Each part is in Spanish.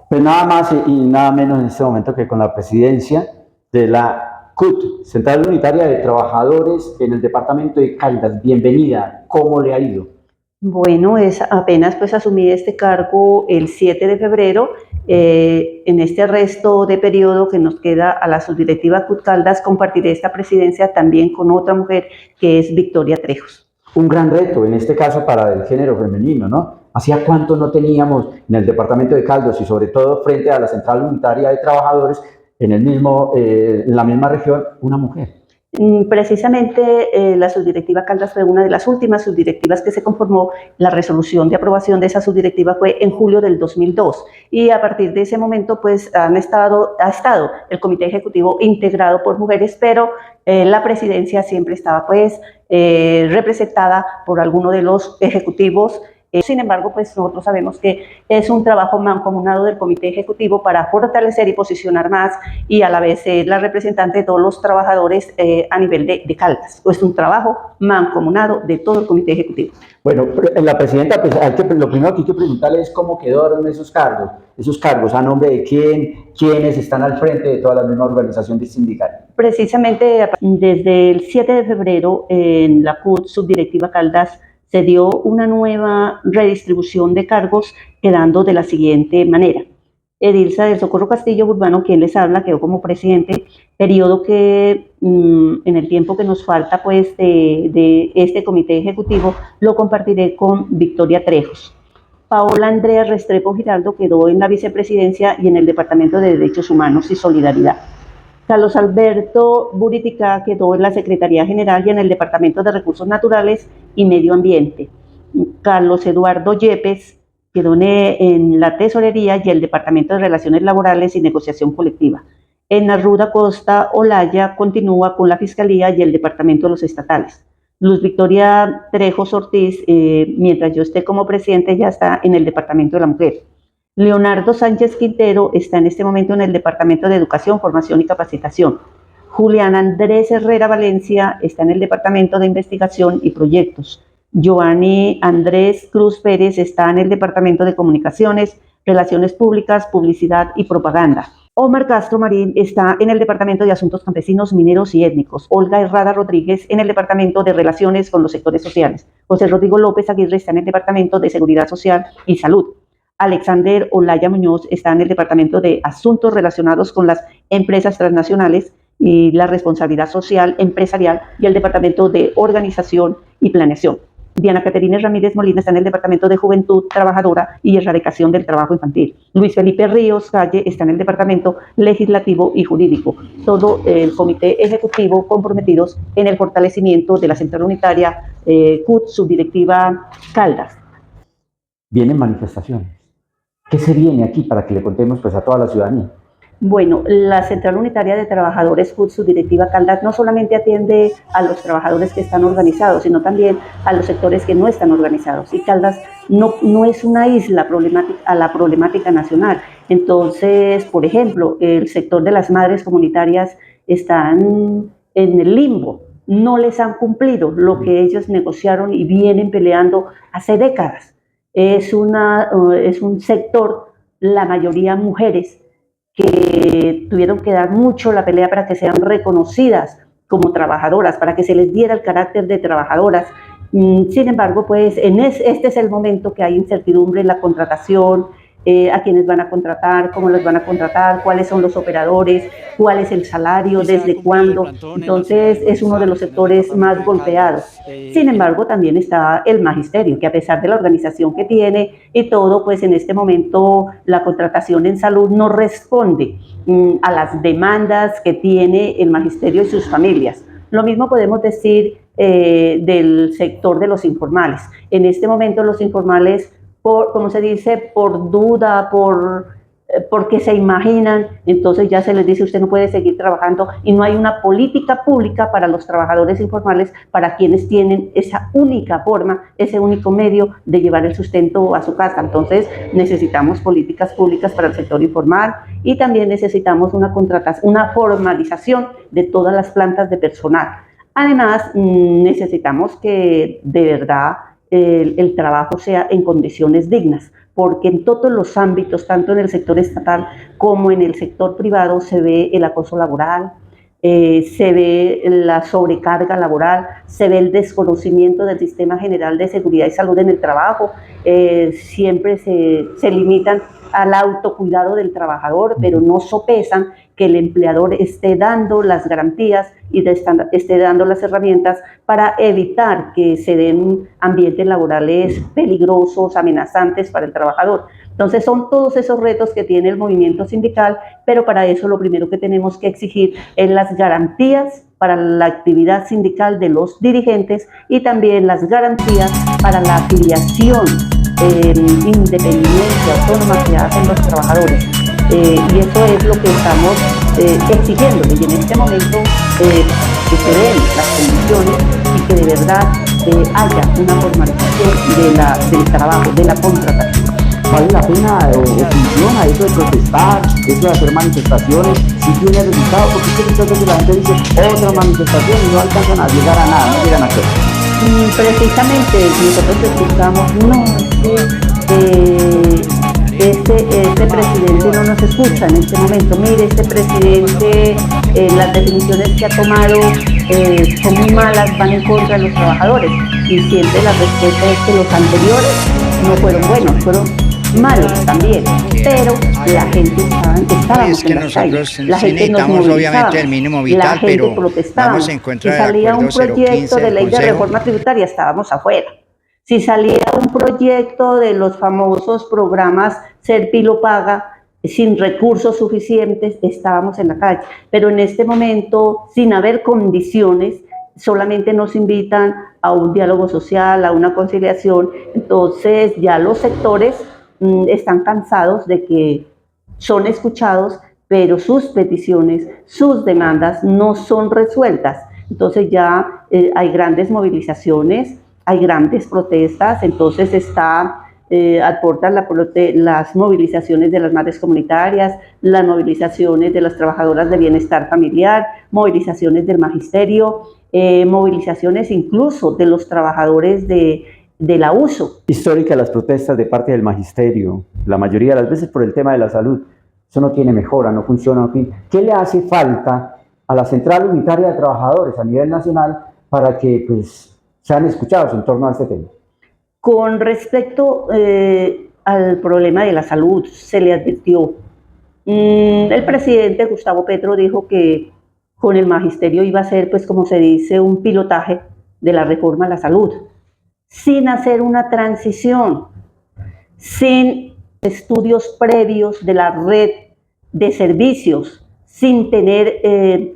Pues nada más y nada menos en este momento que con la presidencia de la CUT, Central Unitaria de Trabajadores en el departamento de Caldas. Bienvenida, ¿cómo le ha ido? Bueno, apenas pues asumí este cargo el 7 de febrero. En este resto de periodo que nos queda a la subdirectiva CUT Caldas compartiré esta presidencia también con otra mujer que es Victoria Trejos. Un gran reto, en este caso para el género femenino, ¿no? ¿Hacía cuánto no teníamos en el departamento de Caldas y sobre todo frente a la Central Unitaria de Trabajadores en la misma región una mujer? Precisamente la subdirectiva Caldas fue una de las últimas subdirectivas que se conformó. La resolución de aprobación de esa subdirectiva fue en julio del 2002 y a partir de ese momento pues ha estado el comité ejecutivo integrado por mujeres, pero la presidencia siempre estaba pues representada por alguno de los ejecutivos. Sin embargo, pues nosotros sabemos que es un trabajo mancomunado del comité ejecutivo para fortalecer y posicionar más y a la vez ser la representante de todos los trabajadores a nivel de Caldas. Es un trabajo mancomunado de todo el comité ejecutivo. Bueno, la presidenta, pues lo primero que hay que preguntarle es cómo quedaron esos cargos, a nombre de quiénes están al frente de toda la misma organización sindical. Precisamente desde el 7 de febrero en la CUT subdirectiva Caldas se dio una nueva redistribución de cargos, quedando de la siguiente manera. Edilza del Socorro Castillo Urbano, quien les habla, quedó como presidente, periodo que en el tiempo que nos falta pues de este comité ejecutivo lo compartiré con Victoria Trejos. Paola Andrea Restrepo Giraldo quedó en la vicepresidencia y en el Departamento de Derechos Humanos y Solidaridad. Carlos Alberto Buritica quedó en la Secretaría General y en el Departamento de Recursos Naturales y Medio Ambiente. Carlos Eduardo Yepes quedó en la Tesorería y el Departamento de Relaciones Laborales y Negociación Colectiva. En Arruda Costa Olaya continúa con la Fiscalía y el Departamento de los Estatales. Luz Victoria Trejos Ortiz, mientras yo esté como presidente, ya está en el Departamento de la Mujer. Leonardo Sánchez Quintero está en este momento en el Departamento de Educación, Formación y Capacitación. Julián Andrés Herrera Valencia está en el Departamento de Investigación y Proyectos. Giovanni Andrés Cruz Pérez está en el Departamento de Comunicaciones, Relaciones Públicas, Publicidad y Propaganda. Omar Castro Marín está en el Departamento de Asuntos Campesinos, Mineros y Étnicos. Olga Herrada Rodríguez en el Departamento de Relaciones con los Sectores Sociales. José Rodrigo López Aguirre está en el Departamento de Seguridad Social y Salud. Alexander Olaya Muñoz está en el Departamento de Asuntos relacionados con las empresas transnacionales y la responsabilidad social empresarial y el Departamento de Organización y Planeación. Diana Caterina Ramírez Molina está en el Departamento de Juventud Trabajadora y Erradicación del Trabajo Infantil. Luis Felipe Ríos Calle está en el Departamento Legislativo y Jurídico. Todo el comité ejecutivo comprometidos en el fortalecimiento de la Central Unitaria CUT subdirectiva Caldas. Vienen manifestaciones. ¿Qué se viene aquí para que le contemos pues a toda la ciudadanía? Bueno, la Central Unitaria de Trabajadores CUT subdirectiva Caldas no solamente atiende a los trabajadores que están organizados, sino también a los sectores que no están organizados. Y Caldas no es una isla a la problemática nacional. Entonces, por ejemplo, el sector de las madres comunitarias están en el limbo. No les han cumplido lo que ellos negociaron y vienen peleando hace décadas. Es un sector, la mayoría mujeres, que tuvieron que dar mucho la pelea para que sean reconocidas como trabajadoras, para que se les diera el carácter de trabajadoras. Sin embargo, pues este es el momento que hay incertidumbre en la contratación, a quiénes van a contratar, cómo los van a contratar, cuáles son los operadores, cuál es el salario, desde cuándo. Entonces es uno de los sectores más golpeados. Sin embargo, también está el magisterio, que a pesar de la organización que tiene y todo, pues en este momento la contratación en salud no responde a las demandas que tiene el magisterio y sus familias. Lo mismo podemos decir del sector de los informales. En este momento los informales, como se dice, por duda, porque se imaginan, entonces ya se les dice usted no puede seguir trabajando y no hay una política pública para los trabajadores informales, para quienes tienen esa única forma, ese único medio de llevar el sustento a su casa. Entonces necesitamos políticas públicas para el sector informal y también necesitamos una formalización de todas las plantas de personal. Además, necesitamos que de verdad el trabajo sea en condiciones dignas, porque en todos los ámbitos, tanto en el sector estatal como en el sector privado, se ve el acoso laboral, se ve la sobrecarga laboral, se ve el desconocimiento del sistema general de seguridad y salud en el trabajo, siempre se limitan al autocuidado del trabajador, pero no sopesan que el empleador esté dando las garantías y esté dando las herramientas para evitar que se den ambientes laborales peligrosos, amenazantes para el trabajador. Entonces son todos esos retos que tiene el movimiento sindical, pero para eso lo primero que tenemos que exigir es las garantías para la actividad sindical de los dirigentes y también las garantías para la afiliación independiente, autónoma que hacen los trabajadores. Y eso es lo que estamos exigiendo, y en este momento que se den las condiciones y que de verdad haya una formalización del trabajo, de la contratación. ¿Vale la pena o funciona eso de protestar, eso de hacer manifestaciones? ¿Sí tiene resultado? Porque es que muchas veces la gente dice otra manifestación y no alcanzan a llegar a nada, no llegan a hacer. Precisamente nosotros escuchamos, este presidente no nos escucha en este momento. Mire, este presidente, las definiciones que ha tomado son muy malas, van en contra de los trabajadores. Y siempre la respuesta es que los anteriores no fueron buenos, fueron malos también, pero la gente estábamos en las calles, la gente necesitamos obviamente el mínimo vital, pero vamos en contra del acuerdo 015 del Consejo. Si salía un proyecto de ley de reforma tributaria, estábamos afuera. Si salía un proyecto de los famosos programas Serpi lo paga, sin recursos suficientes, estábamos en la calle. Pero en este momento, sin haber condiciones, solamente nos invitan a un diálogo social, a una conciliación. Entonces ya los sectores están cansados de que son escuchados, pero sus peticiones, sus demandas no son resueltas. Entonces ya hay grandes movilizaciones, hay grandes protestas, entonces aportan las movilizaciones de las madres comunitarias, las movilizaciones de las trabajadoras de bienestar familiar, movilizaciones del magisterio, movilizaciones incluso de los trabajadores de la USO. Histórica las protestas de parte del magisterio, la mayoría de las veces por el tema de la salud. Eso no tiene mejora, no funciona. En fin, ¿qué le hace falta a la Central Unitaria de Trabajadores a nivel nacional para que sean escuchados en torno a este tema? Con respecto al problema de la salud, se le advirtió. El presidente Gustavo Petro dijo que con el magisterio iba a ser, pues como se dice, un pilotaje de la reforma a la salud, sin hacer una transición, sin estudios previos de la red de servicios, sin tener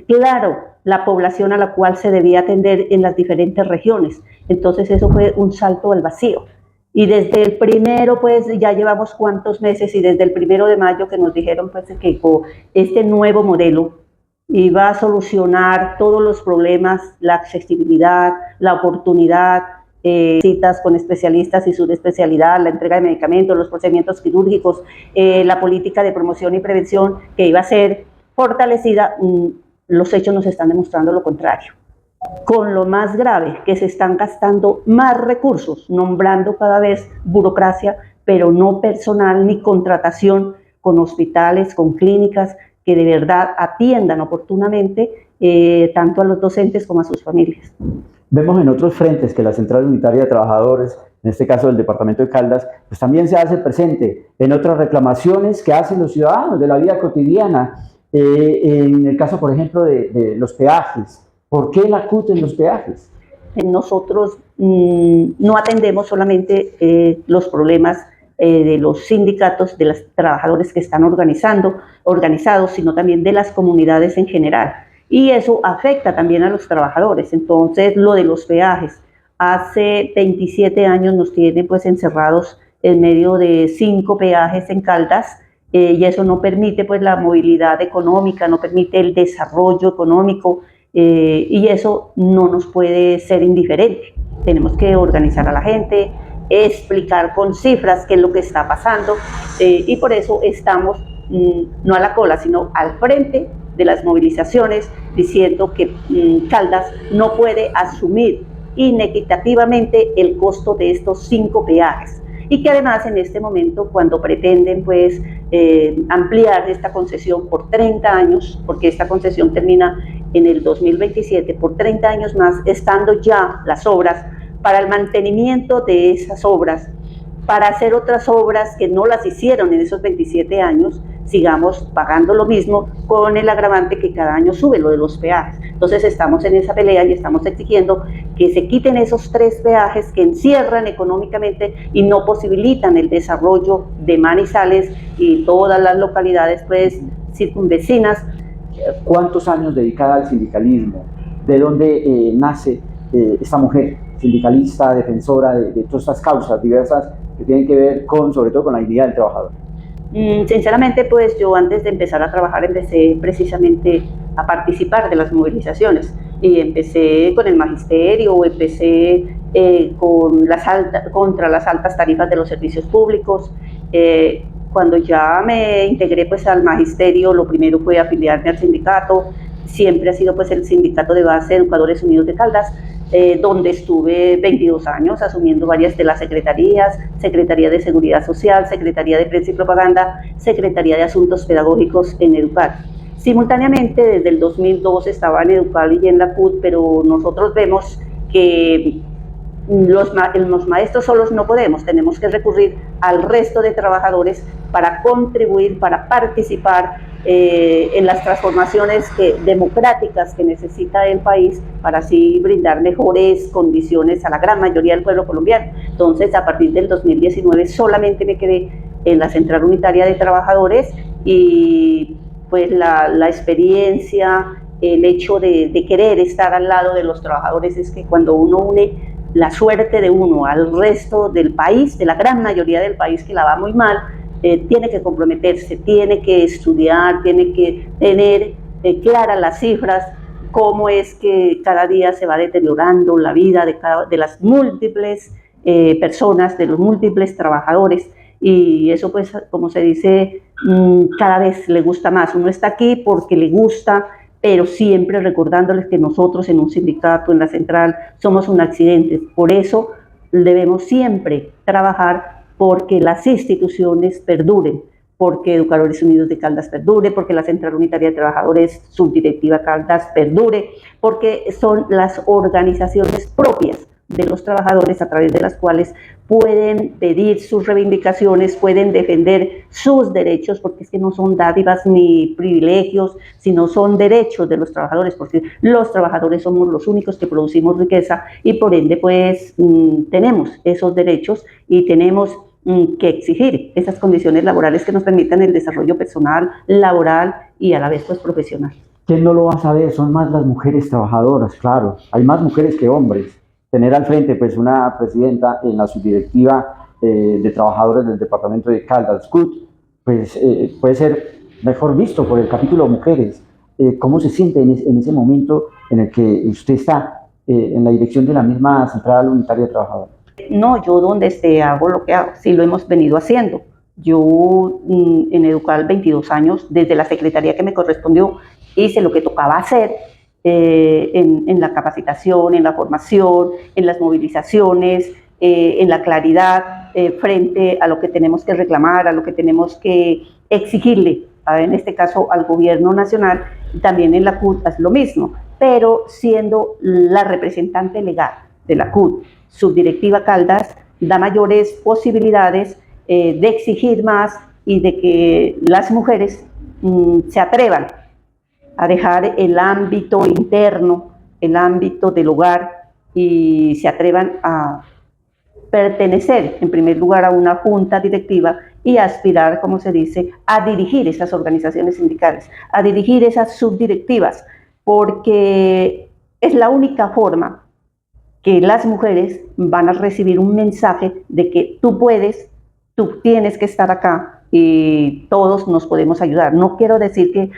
claro la población a la cual se debía atender en las diferentes regiones. Entonces eso fue un salto al vacío. Y desde el primero, pues ya llevamos cuántos meses, y desde el 1 de mayo que nos dijeron pues que este nuevo modelo iba a solucionar todos los problemas, la accesibilidad, la oportunidad, citas con especialistas y subespecialidad, la entrega de medicamentos, los procedimientos quirúrgicos, la política de promoción y prevención que iba a ser fortalecida. Los hechos nos están demostrando lo contrario. Con lo más grave, que se están gastando más recursos, nombrando cada vez burocracia, pero no personal ni contratación con hospitales, con clínicas que de verdad atiendan oportunamente tanto a los docentes como a sus familias. Vemos en otros frentes que la Central Unitaria de Trabajadores, en este caso del departamento de Caldas, pues también se hace presente en otras reclamaciones que hacen los ciudadanos de la vida cotidiana. En el caso, por ejemplo, de los peajes. ¿Por qué la CUT en los peajes? Nosotros no atendemos solamente los problemas de los sindicatos, de los trabajadores que están organizados, sino también de las comunidades en general. Y eso afecta también a los trabajadores. Entonces, lo de los peajes, hace 27 años nos tiene pues encerrados en medio de 5 peajes en Caldas, y eso no permite pues la movilidad económica, no permite el desarrollo económico, y eso no nos puede ser indiferente. Tenemos que organizar a la gente, explicar con cifras qué es lo que está pasando, y por eso estamos no a la cola, sino al frente de las movilizaciones, diciendo que Caldas no puede asumir inequitativamente el costo de estos 5 peajes. y que además en este momento, cuando pretenden pues ampliar esta concesión por 30 años, porque esta concesión termina en el 2027, por 30 años más, estando ya las obras para el mantenimiento de esas obras, para hacer otras obras que no las hicieron en esos 27 años, sigamos pagando lo mismo, con el agravante que cada año sube lo de los peajes. Entonces estamos en esa pelea y estamos exigiendo que se quiten esos 3 peajes que encierran económicamente y no posibilitan el desarrollo de Manizales y todas las localidades pues circunvecinas. ¿Cuántos años dedicada al sindicalismo? ¿De dónde nace esta mujer sindicalista, defensora de todas estas causas diversas que tienen que ver con, sobre todo, con la dignidad del trabajador? Sinceramente, pues yo antes de empezar a trabajar empecé precisamente a participar de las movilizaciones y empecé con el magisterio, empecé contra las altas tarifas de los servicios públicos. Cuando ya me integré pues al magisterio, lo primero fue afiliarme al sindicato. Siempre ha sido pues el sindicato de base Educadores Unidos de Caldas, donde estuve 22 años asumiendo varias de las secretarías: Secretaría de Seguridad Social, Secretaría de Prensa y Propaganda, Secretaría de Asuntos Pedagógicos en Educal. Simultáneamente, desde el 2002 estaba en Educal y en la CUT, pero nosotros vemos que los maestros solos no podemos, tenemos que recurrir al resto de trabajadores para contribuir, para participar en las transformaciones democráticas que necesita el país, para así brindar mejores condiciones a la gran mayoría del pueblo colombiano. Entonces, a partir del 2019 solamente me quedé en la Central Unitaria de Trabajadores y pues la experiencia, el hecho de querer estar al lado de los trabajadores es que cuando uno une la suerte de uno al resto del país, de la gran mayoría del país que la va muy mal, tiene que comprometerse, tiene que estudiar, tiene que tener claras las cifras, cómo es que cada día se va deteriorando la vida de las múltiples personas, de los múltiples trabajadores, y eso pues, como se dice, cada vez le gusta más. Uno está aquí porque le gusta, pero siempre recordándoles que nosotros en un sindicato, en la central, somos un accidente. Por eso debemos siempre trabajar porque las instituciones perduren, porque Educadores Unidos de Caldas perdure, porque la Central Unitaria de Trabajadores Subdirectiva Caldas perdure, porque son las organizaciones propias de los trabajadores a través de las cuales pueden pedir sus reivindicaciones, pueden defender sus derechos, porque es que no son dádivas ni privilegios, sino son derechos de los trabajadores, porque los trabajadores somos los únicos que producimos riqueza y por ende pues tenemos esos derechos y tenemos que exigir esas condiciones laborales que nos permitan el desarrollo personal, laboral y a la vez pues profesional. ¿Quién no lo va a saber? Son más las mujeres trabajadoras, claro. Hay más mujeres que hombres. Tener al frente pues una presidenta en la subdirectiva de trabajadores del departamento de Caldas, CUT, pues puede ser mejor visto por el capítulo mujeres. ¿Cómo se siente en ese momento en el que usted está en la dirección de la misma Central Unitaria de Trabajadores? No, yo donde esté hago lo que hago, sí lo hemos venido haciendo. Yo en Educal 22 años, desde la secretaría que me correspondió, hice lo que tocaba hacer en la capacitación, en la formación, en las movilizaciones, en la claridad frente a lo que tenemos que reclamar, a lo que tenemos que exigirle, en este caso al gobierno nacional, y también en la CUT es lo mismo, pero siendo la representante legal de la CUT, subdirectiva Caldas, da mayores posibilidades de exigir más y de que las mujeres se atrevan a dejar el ámbito interno, el ámbito del hogar, y se atrevan a pertenecer en primer lugar a una junta directiva y aspirar, como se dice, a dirigir esas organizaciones sindicales, a dirigir esas subdirectivas, porque es la única forma que las mujeres van a recibir un mensaje de que tú puedes, tú tienes que estar acá y todos nos podemos ayudar. No quiero decir que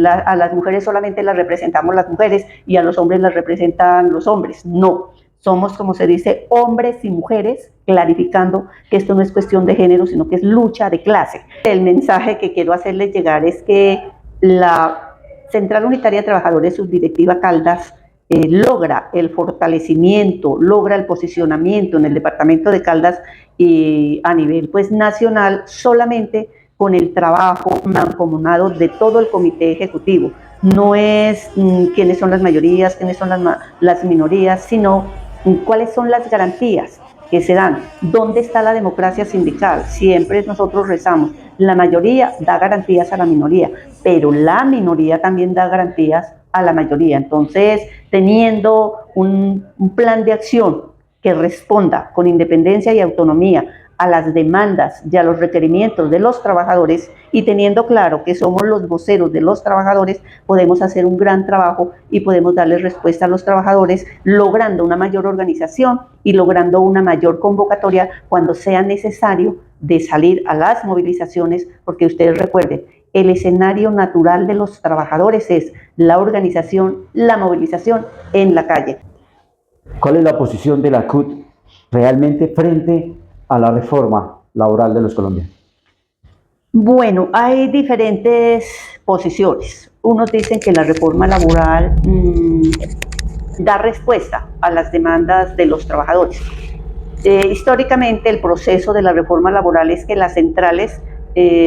a las mujeres solamente las representamos las mujeres y a los hombres las representan los hombres. No, somos, como se dice, hombres y mujeres, clarificando que esto no es cuestión de género, sino que es lucha de clase. El mensaje que quiero hacerles llegar es que la Central Unitaria de Trabajadores Subdirectiva Caldas logra el fortalecimiento, logra el posicionamiento en el departamento de Caldas a nivel pues nacional solamente con el trabajo mancomunado de todo el comité ejecutivo. No es quiénes son las mayorías, quiénes son las minorías, sino cuáles son las garantías que se dan. ¿Dónde está la democracia sindical? Siempre nosotros rezamos. La mayoría da garantías a la minoría, pero la minoría también da garantías a la mayoría. Entonces, teniendo un plan de acción que responda con independencia y autonomía a las demandas y a los requerimientos de los trabajadores y teniendo claro que somos los voceros de los trabajadores, podemos hacer un gran trabajo y podemos darle respuesta a los trabajadores logrando una mayor organización y logrando una mayor convocatoria cuando sea necesario de salir a las movilizaciones, porque ustedes recuerden, el escenario natural de los trabajadores es la organización, la movilización en la calle. ¿Cuál es la posición de la CUT realmente frente a la reforma laboral de los colombianos? Bueno, hay diferentes posiciones. Unos dicen que la reforma laboral da respuesta a las demandas de los trabajadores. Históricamente, el proceso de la reforma laboral es que las centrales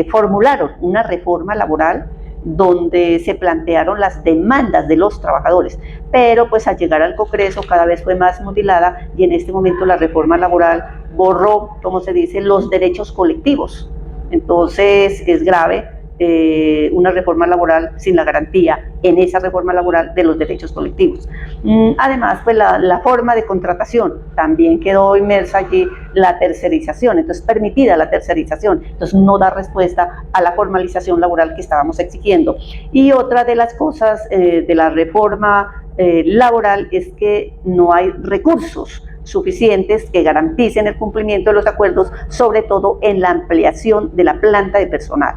formularon una reforma laboral donde se plantearon las demandas de los trabajadores, pero pues al llegar al Congreso cada vez fue más mutilada y en este momento la reforma laboral borró, como se dice, los derechos colectivos. Entonces es grave una reforma laboral sin la garantía en esa reforma laboral de los derechos colectivos. Además, pues la forma de contratación también quedó inmersa allí, la tercerización, entonces permitida la tercerización, entonces no da respuesta a la formalización laboral que estábamos exigiendo. Y otra de las cosas de la reforma laboral es que no hay recursos suficientes que garanticen el cumplimiento de los acuerdos, sobre todo en la ampliación de la planta de personal.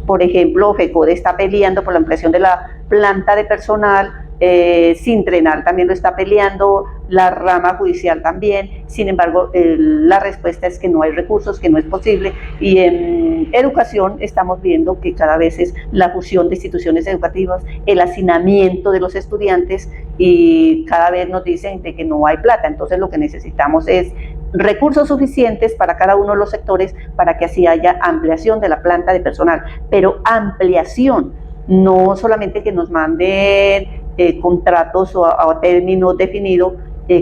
Por ejemplo, FECODE está peleando por la ampliación de la planta de personal, Sintrenal también lo está peleando, la rama judicial también. Sin embargo, la respuesta es que no hay recursos, que no es posible. Y en educación estamos viendo que cada vez es la fusión de instituciones educativas, el hacinamiento de los estudiantes y cada vez nos dicen de que no hay plata. Entonces lo que necesitamos es recursos suficientes para cada uno de los sectores para que así haya ampliación de la planta de personal, pero ampliación, no solamente que nos manden contratos a término definido,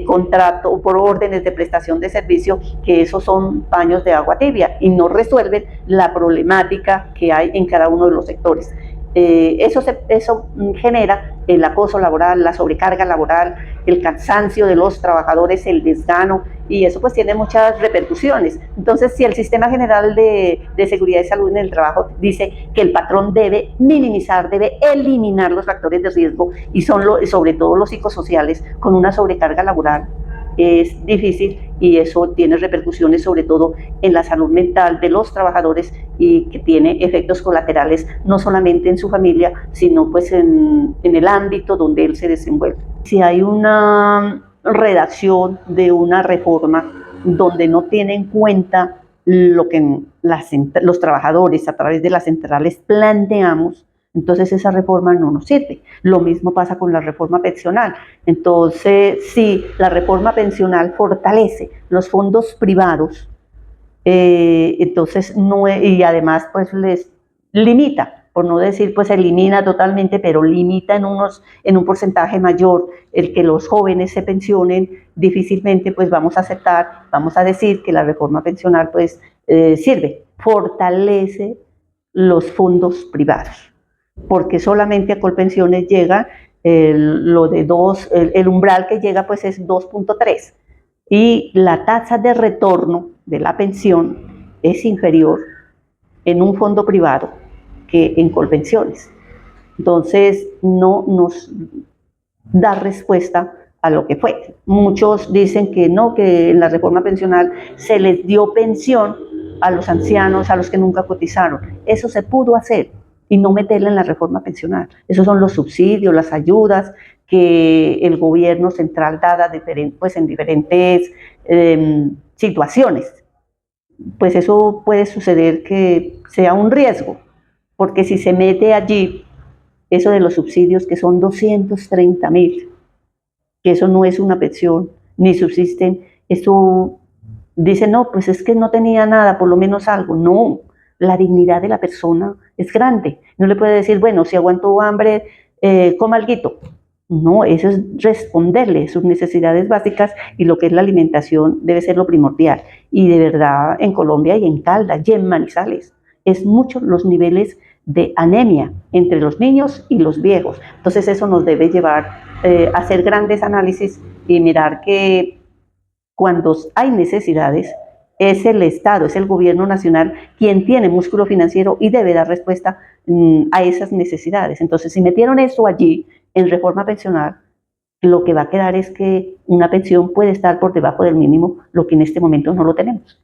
contrato por órdenes de prestación de servicio, que esos son paños de agua tibia y no resuelven la problemática que hay en cada uno de los sectores. Eso genera el acoso laboral, la sobrecarga laboral, el cansancio de los trabajadores, el desgano, y eso pues tiene muchas repercusiones. Entonces, si el Sistema General de Seguridad y Salud en el Trabajo dice que el patrón debe minimizar, debe eliminar los factores de riesgo, y son sobre todo los psicosociales, con una sobrecarga laboral, es difícil y eso tiene repercusiones sobre todo en la salud mental de los trabajadores y que tiene efectos colaterales no solamente en su familia, sino pues en el ámbito donde él se desenvuelve. Si hay una redacción de una reforma donde no tiene en cuenta lo que los trabajadores a través de las centrales planteamos, entonces esa reforma no nos sirve. Lo mismo pasa con la reforma pensional. Entonces, si la reforma pensional fortalece los fondos privados, entonces no, y además pues les limita, por no decir pues elimina totalmente, pero limita en un porcentaje mayor el que los jóvenes se pensionen, difícilmente pues vamos a aceptar, vamos a decir que la reforma pensional pues sirve, fortalece los fondos privados, porque solamente a Colpensiones llega el umbral que llega pues es 2.3 y la tasa de retorno de la pensión es inferior en un fondo privado que en Colpensiones. Entonces no nos da respuesta a lo que fue. Muchos dicen que no, que en la reforma pensional se les dio pensión a los ancianos, a los que nunca cotizaron. Eso se pudo hacer y no meterla en la reforma pensional. Esos son los subsidios, las ayudas que el gobierno central da pues en diferentes situaciones. Pues eso puede suceder que sea un riesgo, porque si se mete allí eso de los subsidios, que son 230.000, que eso no es una pensión, ni subsisten. Esto dice, no, pues es que no tenía nada, por lo menos algo. No, la dignidad de la persona es grande. No le puede decir, bueno, si aguantó hambre, coma alguito. No, eso es responderle sus necesidades básicas, y lo que es la alimentación debe ser lo primordial. Y de verdad, en Colombia y en Caldas y en Manizales, es mucho los niveles de anemia entre los niños y los viejos. Entonces eso nos debe llevar a hacer grandes análisis y mirar que cuando hay necesidades, es el Estado, es el gobierno nacional quien tiene músculo financiero y debe dar respuesta a esas necesidades. Entonces, si metieron eso allí en reforma pensional, lo que va a quedar es que una pensión puede estar por debajo del mínimo, lo que en este momento no lo tenemos.